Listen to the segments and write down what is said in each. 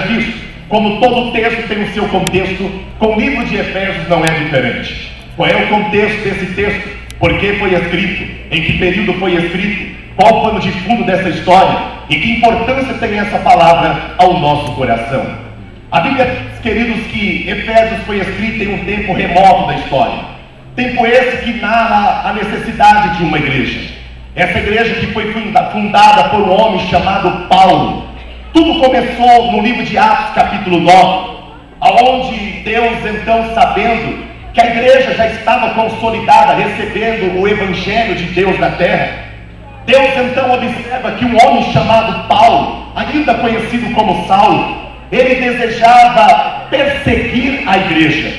Isso, como todo texto tem o seu contexto, com o livro de Efésios não é diferente. Qual é o contexto desse texto? Por que foi escrito? Em que período foi escrito? Qual o pano de fundo dessa história? E que importância tem essa palavra ao nosso coração? A Bíblia diz, queridos, que Efésios foi escrito em um tempo remoto da história. Tempo esse que narra a necessidade de uma igreja. Essa igreja que foi fundada por um homem chamado Paulo. Tudo começou no livro de Atos, capítulo 9, onde Deus, então, sabendo que a igreja já estava consolidada, recebendo o Evangelho de Deus na terra, Deus, então, observa que um homem chamado Paulo, ainda conhecido como Saulo, ele desejava perseguir a igreja.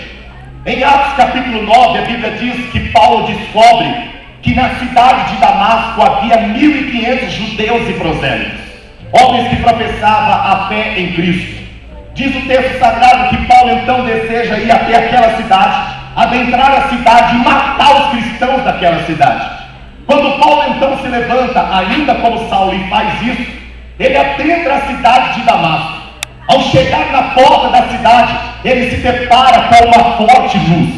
Em Atos, capítulo 9, a Bíblia diz que Paulo descobre que na cidade de Damasco havia 1.500 judeus e prosélitos, homens que professavam a fé em Cristo. Diz o texto sagrado que Paulo então deseja ir até aquela cidade, adentrar a cidade e matar os cristãos daquela cidade. Quando Paulo então se levanta, ainda como Saulo, e faz isso, ele adentra a cidade de Damasco. Ao chegar na porta da cidade, ele se depara com uma forte luz.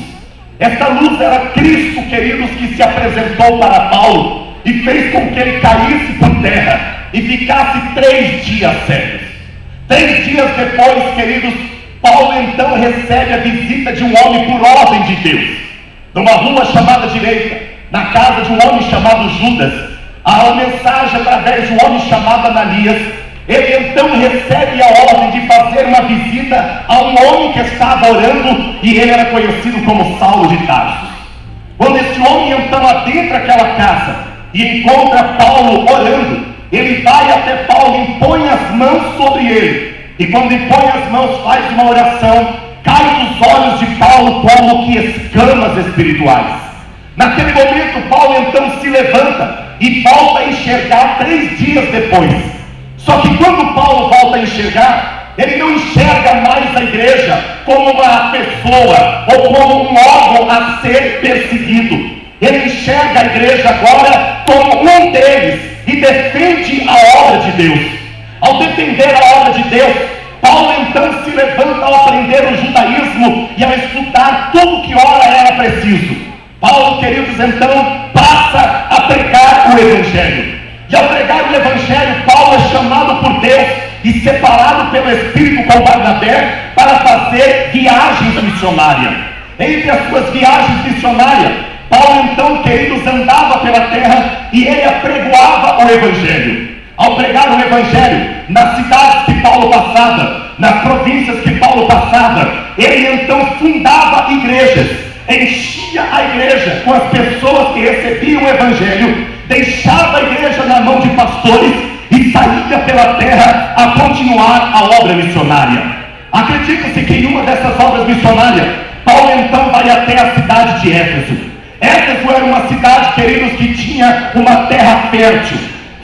Esta luz era Cristo, queridos, que se apresentou para Paulo e fez com que ele caísse por terra e ficasse 3 dias cegos. 3 dias depois, queridos, Paulo então recebe a visita de um homem por ordem de Deus, numa rua chamada direita, na casa de um homem chamado Judas. Há uma mensagem através de um homem chamado Ananias. Ele então recebe a ordem de fazer uma visita a um homem que estava orando, e ele era conhecido como Saulo de Tarso. Quando esse homem então adentra aquela casa e encontra Paulo orando, ele vai até Paulo e impõe as mãos sobre ele. E quando impõe as mãos, faz uma oração, cai dos olhos de Paulo como que escamas espirituais. Naquele momento, Paulo então se levanta e volta a enxergar 3 dias depois. Só que quando Paulo volta a enxergar, ele não enxerga mais a igreja como uma pessoa ou como um órgão a ser perseguido. Ele enxerga a igreja agora como um deles e defende a obra de Deus. Ao defender a obra de Deus, Paulo então se levanta ao aprender o judaísmo e ao estudar tudo que ora era preciso. Paulo, queridos, então passa a pregar o Evangelho. E ao pregar o Evangelho, Paulo é chamado por Deus e separado pelo Espírito com Barnabé para fazer viagens missionárias. Entre as suas viagens missionárias, Paulo então, queridos, andava pela terra e ele apregoava o Evangelho. Ao pregar o Evangelho nas cidades que Paulo passava, nas províncias que Paulo passava, ele então fundava igrejas, enchia a igreja com as pessoas que recebiam o Evangelho, deixava a igreja na mão de pastores e saía pela terra a continuar a obra missionária. Acredita-se que em uma dessas obras missionárias, Paulo então vai até a cidade de Éfeso. Éfeso era uma cidade, queridos, que tinha uma terra fértil.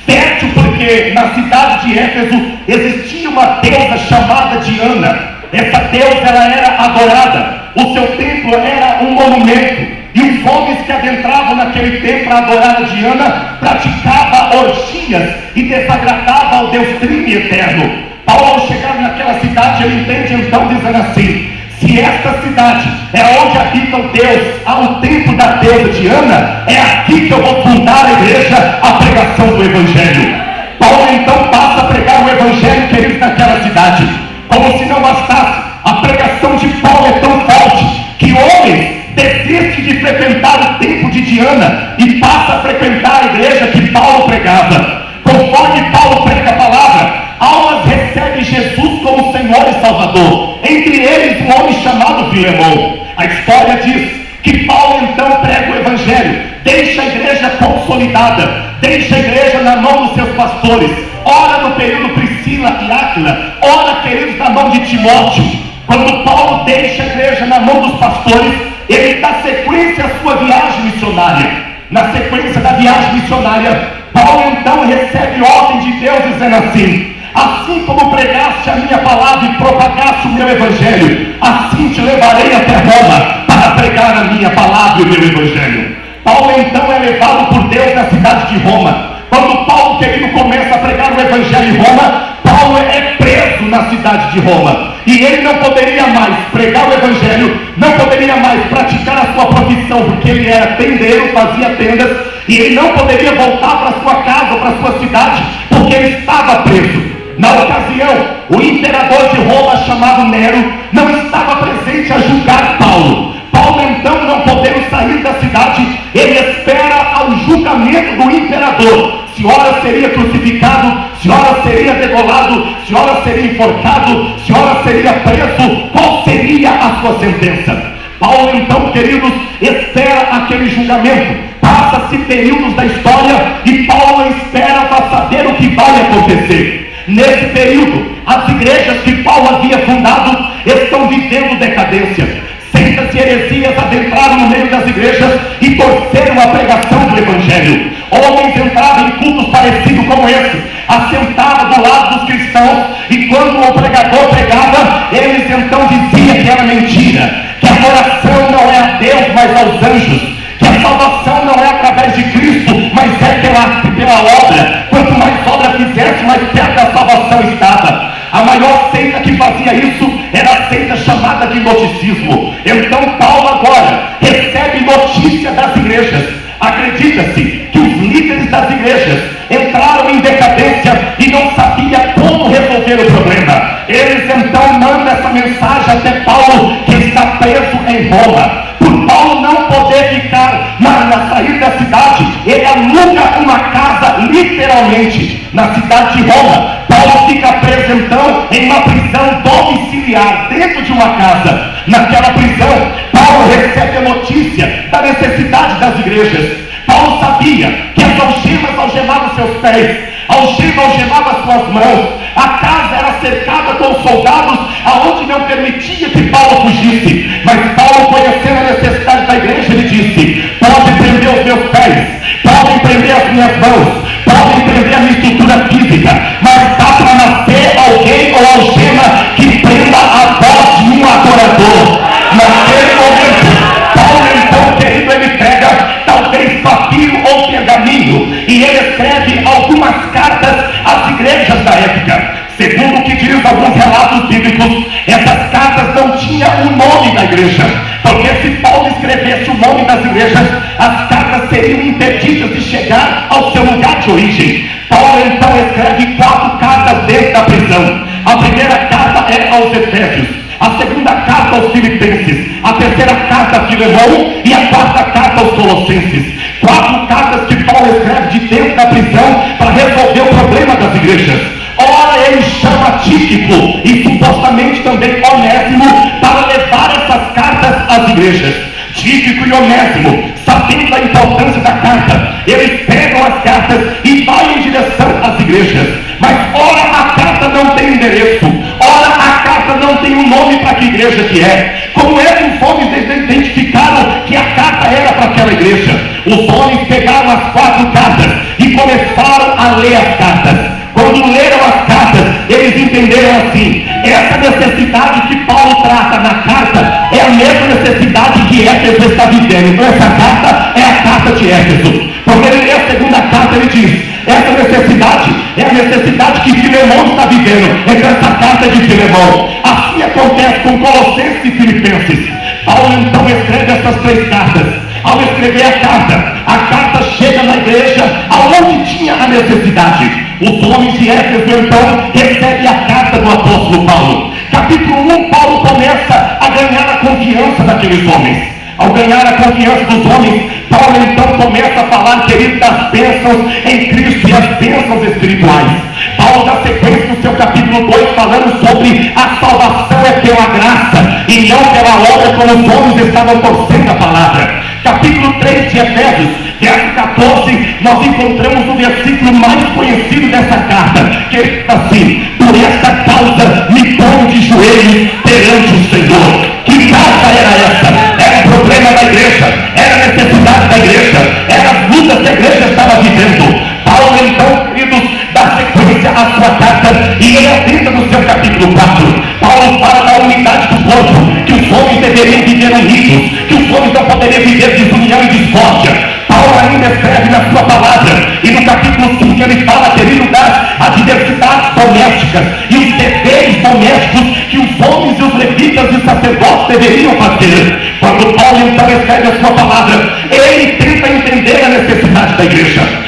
Fértil porque na cidade de Éfeso existia uma deusa chamada Diana. Essa deusa, ela era adorada. O seu templo era um monumento. E os homens que adentravam naquele templo para adorar a Diana praticavam orgias e desagradavam ao Deus Trino e Eterno. Paulo, ao chegar naquela cidade, ele entende então dizendo assim: se esta cidade é onde habita o Deus, o templo da deusa Diana, é aqui que eu vou fundar a igreja, a pregação do Evangelho. Paulo então passa a pregar o Evangelho, queridos, naquela cidade. Como se não bastasse, a pregação de Paulo é tão forte que homens desiste de frequentar o templo de Diana e passa a frequentar a igreja que Paulo pregava. Conforme Paulo prega a palavra, almas recebem Jesus como Senhor e Salvador, entre eles um homem chamado Filemão. A história diz que Paulo então prega o Evangelho, deixa a igreja consolidada, deixa a igreja na mão dos seus pastores, ora no período Priscila e Áquila, ora, queridos, na mão de Timóteo. Quando Paulo deixa a igreja na mão dos pastores, ele dá sequência à sua viagem missionária. Na sequência da viagem missionária, Paulo então recebe ordem de Deus dizendo assim: assim como pregaste a minha palavra e propagaste o meu Evangelho, assim te levarei até Roma para pregar a minha palavra e o meu Evangelho. Paulo então é levado por Deus na cidade de Roma. Quando Paulo, querido, começa a pregar o Evangelho em Roma, Paulo Paulo é preso na cidade de Roma, e ele não poderia mais pregar o evangelho, não poderia mais praticar a sua profissão, porque ele era tendeiro, fazia tendas, e ele não poderia voltar para sua casa, para sua cidade, porque ele estava preso. Na ocasião, o imperador de Roma, chamado Nero, não estava presente a julgar Paulo. Paulo, então, não podendo sair da cidade, ele espera ao julgamento do imperador. Se ora seria crucificado, se ora seria degolado, se ora seria enforcado, se ora seria preso, qual seria a sua sentença? Paulo, então, queridos, espera aquele julgamento. Passa-se períodos da história e Paulo espera para saber o que vai acontecer. Nesse período, as igrejas que Paulo havia fundado estão vivendo decadência. Seitas e heresias adentraram no meio das igrejas e torceram a pregação do evangelho. Homens entravam em cultos parecidos como esse, assentavam do lado dos cristãos, e quando o pregador pregava, eles então diziam que era mentira, que a adoração não é a Deus, mas aos anjos, que a salvação não é através de Cristo, mas é pela obra. Quanto mais obra fizesse, mais perto da salvação estava. A maior seita que fazia isso era a seita chamada de gnosticismo. Então Paulo agora recebe notícia das igrejas. Acredita-se que os líderes das igrejas entraram em decadência e não sabiam como resolver o problema. Eles então mandam essa mensagem até Paulo, que está preso em Roma. Por Paulo não poder ficar na saída da cidade, ele aluga uma casa literalmente na cidade de Roma. Paulo fica preso então em uma prisão domiciliar dentro de uma casa. Naquela prisão, Paulo recebe a notícia da necessidade das igrejas. Paulo sabia que as algemas algemavam seus pés, a algema algemava suas mãos. A casa era cercada com soldados, aonde não permitia que Paulo fugisse. Mas Paulo, conhecendo a necessidade da igreja, ele disse: podem prender os meus pés, podem prender as minhas mãos, podem prender a minha estrutura física, mas dá para nascer alguém ou algema que prenda a voz de um adorador. Naquele momento, Paulo então, querido, ele pega talvez papiro ou pergaminho, e ele escreve algumas cartas às igrejas da época. Segundo o que diz alguns relatos bíblicos, essas cartas não tinham o nome da igreja, porque se Paulo escrevesse o nome das igrejas, as cartas seriam impedidas de chegar ao seu lugar de origem. Paulo então escreve 4 cartas dentro da prisão. A primeira carta é aos Efésios, a segunda carta aos Filipenses, a terceira carta a Filemão e a quarta carta aos Colossenses. 4 cartas que Paulo escreve de dentro da prisão para resolver o problema das igrejas. Ora, ele chama Tíquico e supostamente também Onésimo para levar essas cartas às igrejas. Tíquico e Onésimo, sabendo da importância da carta, eles pegam as cartas e vão em direção às igrejas. Mas ora a carta não tem endereço, ora a carta não tem um nome para que igreja que é. Como é que os homens identificaram que a carta era para aquela igreja? Os homens pegaram as 4 cartas e começaram a ler as cartas. Quando leram as cartas, eles entenderam assim: essa necessidade que Paulo trata na carta é a mesma necessidade que Éfeso está vivendo. Então essa carta é a carta de Éfeso. Porque ele lê a segunda carta, ele diz: essa necessidade é a necessidade que Filemão está vivendo. Então essa carta é de Filemão. Assim acontece com Colossenses e Filipenses. Paulo então escreve essas 3 cartas. Ao escrever a carta chega na igreja aonde tinha a necessidade. Os homens de Éfeso então recebem a carta do apóstolo Paulo. Capítulo 1, Paulo começa a ganhar a confiança daqueles homens. Ao ganhar a confiança dos homens, Paulo então começa a falar, querido, das bênçãos em Cristo e as bênçãos espirituais. Paulo dá sequência no seu capítulo 2 falando sobre a salvação é pela graça e não pela obra, como os homens estavam torcendo a palavra. Capítulo 3 de Efésios, verso 14, nós encontramos o versículo mais conhecido dessa carta, que diz assim: por esta causa me ponho de joelhos perante o Senhor. Que causa era essa? Era o problema da igreja, era a necessidade da igreja, eram as lutas que a igreja estava vivendo. Paulo então, queridos, dá sequência à sua carta e ele adentra no seu capítulo 4. Paulo fala da unidade do corpo, que os homens deveriam viver unidos, que os homens não poderiam viver desunião e discórdia. Paulo Paulo ainda escreve na sua palavra, e no capítulo 5 ele fala, querido, das adversidades domésticas e os deveres domésticos que os homens e os levitas e os sacerdotes deveriam fazer. Quando Paulo então escreve a sua palavra, ele tenta entender a necessidade da igreja.